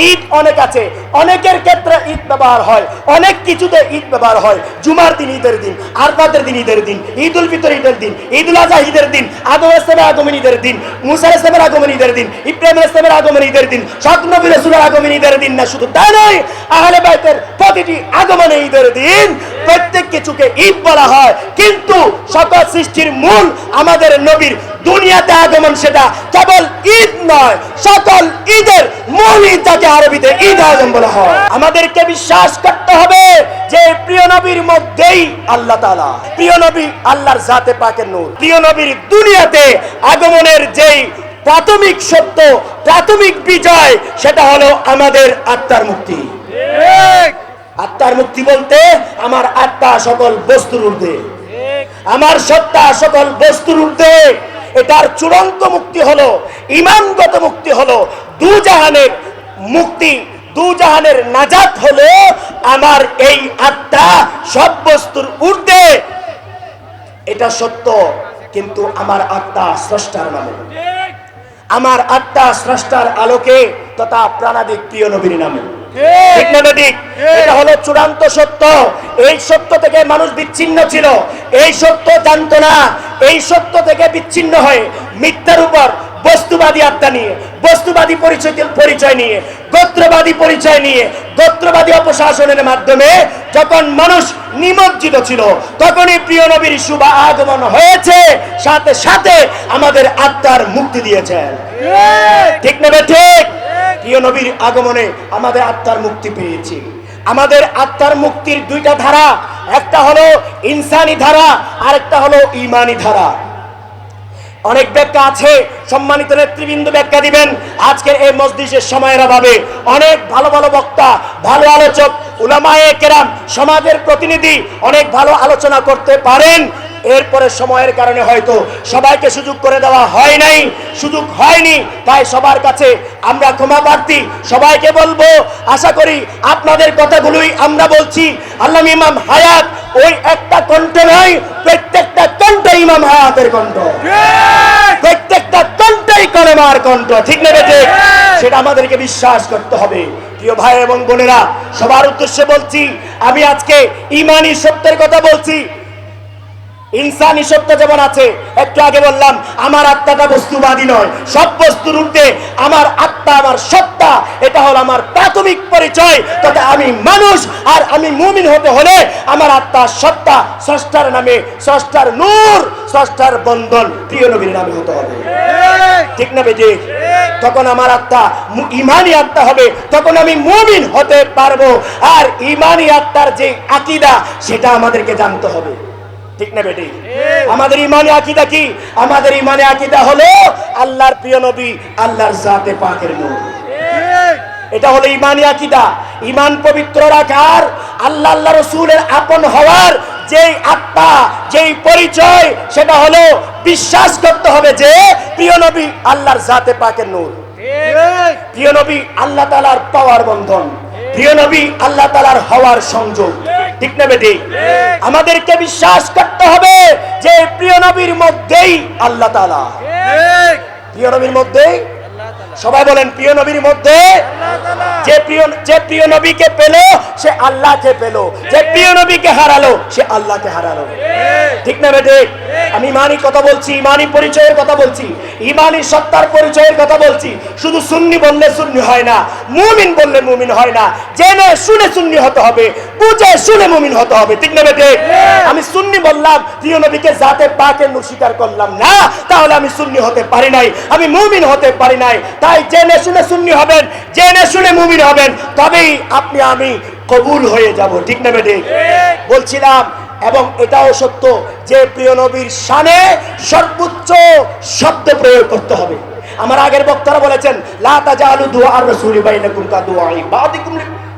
ঈদ অনেক আছে, অনেকের ক্ষেত্রে ঈদ ব্যবহার হয়, অনেক কিছুতে ঈদ ব্যবহার হয়। জুমার দিন ঈদের দিন, আরফাতের দিন ঈদের দিন, ঈদ উল ফিতর ঈদের দিন, ঈদ উল আজহা ঈদের দিন, আদম ইসলামের আগমন ঈদের দিন, মুসা ইসলামের আগমন ঈদের দিন, ইব্রাহিম ইসলামের আগমন ঈদের দিন, সব নবী রাসূলের আগমন ঈদের দিন। না শুধু তাই নয়, আহলে বাইতের প্রতিটি আগমনে ঈদের দিন। প্রত্যেক কিছুকে ঈদ বলা হয়, কিন্তু সকল সৃষ্টির মূল আমাদের নবীর দুনিয়াতে আগমন, সেটা কেবল ঈদ নয়, সকল ঈদের মূল ঈদ, যাকে আরবিতে ঈদ আজম বলা হয়। আমাদেরকে বিশ্বাস করতে হবে যে প্রিয় নবীর মধ্যেই আল্লাহ তাআলা, প্রিয় নবী আল্লাহর জাতে পাকের নূর। প্রিয় নবীর দুনিয়াতে আগমনের যেই প্রাথমিক সত্য, প্রাথমিক বিজয়, সেটা হলো আমাদের আত্মার মুক্তি। আত্মার মুক্তি বলতে আমার আত্মা সকল বস্তুর ঊর্ধ্বে, আমার সত্তা সকল বস্তুর ঊর্ধ্বে। এটার চূড়ান্ত মুক্তি হলো, ঈমানগত মুক্তি হলো, দুজাহানের মুক্তি, দুজাহানের নাজাত হলো আমার এই আত্মা সব বস্তুর ঊর্ধ্বে। এটা সত্য, কিন্তু আমার আত্মা স্রষ্টার নামে, আমার আত্মা স্রষ্টার আলোকে তথা প্রাণাদিক প্রিয় নবীর নামে। ঠিক না ঠিক? এটা হলো চূড়ান্ত সত্য। এই সত্য থেকে মানুষ বিচ্ছিন্ন ছিল, এই সত্য জানতো না। এই সত্য থেকে বিচ্ছিন্ন হয়ে মিথ্যার উপর বস্তুবাদী আত্মা নিয়ে, বস্তুবাদী পরিচয় নিয়ে, গোত্রবাদী পরিচয় নিয়ে, গোত্রবাদী অপশাসনের মাধ্যমে যখন মানুষ নিমজ্জিত ছিল, তখনই প্রিয় নবীর শুভ আগমন হয়েছে, সাথে সাথে আমাদের আত্মার মুক্তি দিয়েছেন। ঠিক না ঠিক? প্রিয় নবীর আগমনে আমাদের আত্মার মুক্তি পেয়েছি। আমাদের আত্মার মুক্তির দুইটা ধারা, একটা হলো ইনসানি ধারা, আর একটা হলো ঈমানি ধারা। অনেক ব্যাখ্যা আছে, সম্মানিত নেতৃবৃন্দ ব্যাখ্যা দিবেন। আজকের এই মজলিসের সময়ের অভাবে অনেক ভালো ভালো বক্তা, ভালো আলোচক, উলামায়ে কেরাম, সমাজের প্রতিনিধি অনেক ভালো আলোচনা করতে পারেন। এরপরে সময়ের কারণে হয়তো সবাইকে সুযোগ করে দেওয়া হয় নাই, সুযোগ হয়নি। তাই সবার কাছে আমরা ক্ষমা প্রার্থী। সবাইকে বলবো, আশা করি আপনাদের কথাগুলোই আমরা বলছি। আল্লামা ইমাম হায়াত ওই একটা কণ্ঠ নয়, প্রত্যেকটা কণ্ঠ ইমাম হায়াতের কণ্ঠ, প্রত্যেকটা কণ্ঠই কলেমার কণ্ঠ। ঠিক না ঠিক? সেটা আমাদেরকে বিশ্বাস করতে হবে। প্রিয় ভাই এবং বোনেরা, সবার উদ্দেশ্যে বলছি, আমি আজকে ঈমানি সত্যের কথা বলছি। ইনসানি সত্য যেমন আছে, একটু আগে বললাম আমার আত্মাটা বস্তুবাদী নয়, সব বস্তুর ঊর্ধ্বে আমার আত্মা, আমার সত্তা, এটা হলো আমার প্রাথমিক পরিচয়। তবে আমি মানুষ, আর আমি মুমিন হতে হলে আমার আত্মা, সত্তা স্রষ্টার নামে, স্রষ্টার নূর, স্রষ্টার বন্ধন প্রিয় নবীর নামে হতে হবে। ঠিক না বেঠিক? তখন আমার আত্মা ঈমানি আত্মা হবে, তখন আমি মুমিন হতে পারবো। আর ঈমানি আত্মার যে আকীদা, সেটা আমাদেরকে জানতে হবে। ঠিক না বেটি? আমাদের ঈমানি আকীদা কি? আমাদের ঈমানি আকীদা হলো আল্লাহর প্রিয় নবী, আল্লাহর জাতে পাকের নূর। এটা হলো ঈমানি আকীদা। ঈমান পবিত্র রাখার, আল্লাহ আল্লাহ রাসূলের আপন হওয়ার যেই আত্মা, যেই পরিচয়, সেটা হলো বিশ্বাস করতে হবে যে প্রিয় নবী আল্লাহর জাতে পাকের নূর, প্রিয় নবী আল্লাহ তাআলার পাওয়ার বন্ধন, প্রিয় নবী আল্লাহ তাআলার হওয়ার সংযোগ। ঠিক না বেটি? আমাদেরকে বিশ্বাস করতে হবে যে প্রিয় নবীর মধ্যেই আল্লাহ তাআলা, প্রিয় নবীর মধ্যেই, সবাই বলেন প্রিয় নবীর মধ্যে। যে প্রিয় নবীকে পেল সে আল্লাহকে পেল, যে প্রিয় নবীকে হারালো সে আল্লাহকে হারালো। ঠিক না বেটি? আমি ঈমানি কথা বলছি, ঈমানি পরিচয়ের কথা বলছি, ঈমানি সত্তার পরিচয়ের কথা বলছি। শুধু সুন্নি বললে সুন্নি হয় না, মুমিন বললে মুমিন হয় না। জেনে শুনে সুন্নি হতে হবে, বুঝে শুনে মুমিন হতে হবে। ঠিক না বেটি? আমি সুন্নি বললাম, প্রিয় নবীকে জাতে পাকের নূর স্বীকার করলাম না, তাহলে আমি সুন্নি হতে পারি নাই, আমি মুমিন হতে পারি নাই। তাই জেনে শুনে সুন্নি হবেন, জেনে শুনে মুমিন হবেন, তবেই আপনি আমি কবুল হয়ে যাব। ঠিক না বেটি? বলছিলাম, এবং এটাও সত্য যে প্রিয় নবীর শানে সর্বোচ্চ শব্দ প্রয়োগ করতে হবে। আমার আগের বক্তারা বলেছেন, লা তাজালু দুআর রাসূলি বাইনাকুম কাদুআই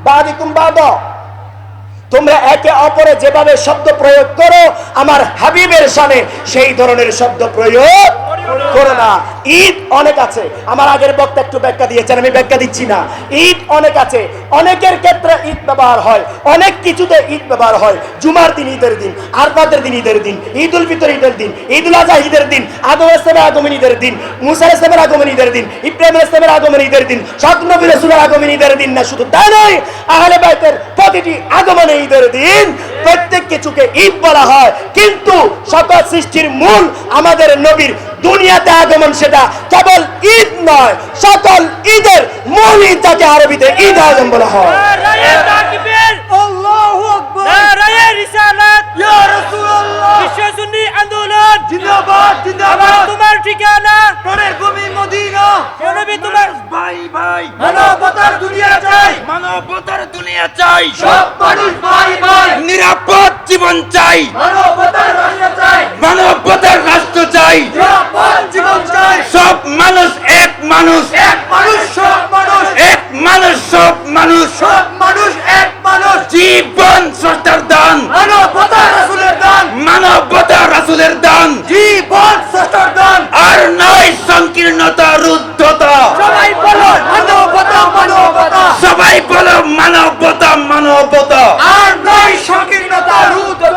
বাদিকুম বাদা। তোমরা একে অপরে যেভাবে শব্দ প্রয়োগ করো আমার হাবিবের শানে, সেই ধরনের শব্দ প্রয়োগ করো না। ঈদ অনেক আছে, আমার আগের বক্তা একটু ব্যাখ্যা দিয়েছেন, আমি ব্যাখ্যা দিচ্ছি না। ঈদ অনেক আছে, অনেকের ক্ষেত্রে ঈদ ব্যবহার হয়, অনেক কিছুতে ঈদ ব্যবহার হয়। জুমার দিন ঈদের দিন, আরফাতের দিন ঈদের দিন, ঈদ উল ফিতর ঈদের দিন, ঈদ উল আজহা ঈদের দিন, আদম ইসলামের আগমন ঈদের দিন, মুসা ইসলামের আগমন ঈদের দিন, ইব্রাহিম ইসলামের আগমন ঈদের দিন, সব নবী রাসূলের আগমন ঈদের দিন না। শুধু তাই নয়, আহলে বাইতের প্রতিটি আগমনে ঈদের দিন। প্রত্যেক কিছুকে ঈদ বলা হয়, কিন্তু সকল সৃষ্টির মূল আমাদের নবীর দুনিয়াতে আগমন, সেটা কেবল ঈদ নয়, সকল ঈদের মূল ঈদ, যাকে আরবিতে ঈদ আজম বলা হয়। নারায়ে তাকবীর, আল্লাহু আকবার, নারায়ে রিসালাত, ইয়া রাসূলুল্লাহ, বিশ্ব সুন্নি আন্দোলন জিন্দাবাদ জিন্দাবাদ। তোমার ঠিকানা প্রাণের ভূমি মদিনা, নবী তোমার ভাই ভাই। মানবতার দুনিয়া চাই, মানবতার দুনিয়া চাই, সব মানুষ ভাই ভাই। নিরাপদ জীবন চাই, মানবতার রাষ্ট্র চাই, মানবতার রাষ্ট্র চাই, নিরাপদ জীবন চাই। সব মানুষ এক মানুষ, এক মানুষ সব মানুষ, এক মানুষ সব মানুষ, সব মানুষ এক মানুষ। জীবন স্রষ্টার দান, মানবতা রাসূলের দান, মানবতা রাসূলের দান, জীবন স্রষ্টার দান। আর নয় সংকীর্ণতা, রুদ্ধতা। সবাই বলো মানবতা মানবতা, সবাই বলো মানবতা মানবতা।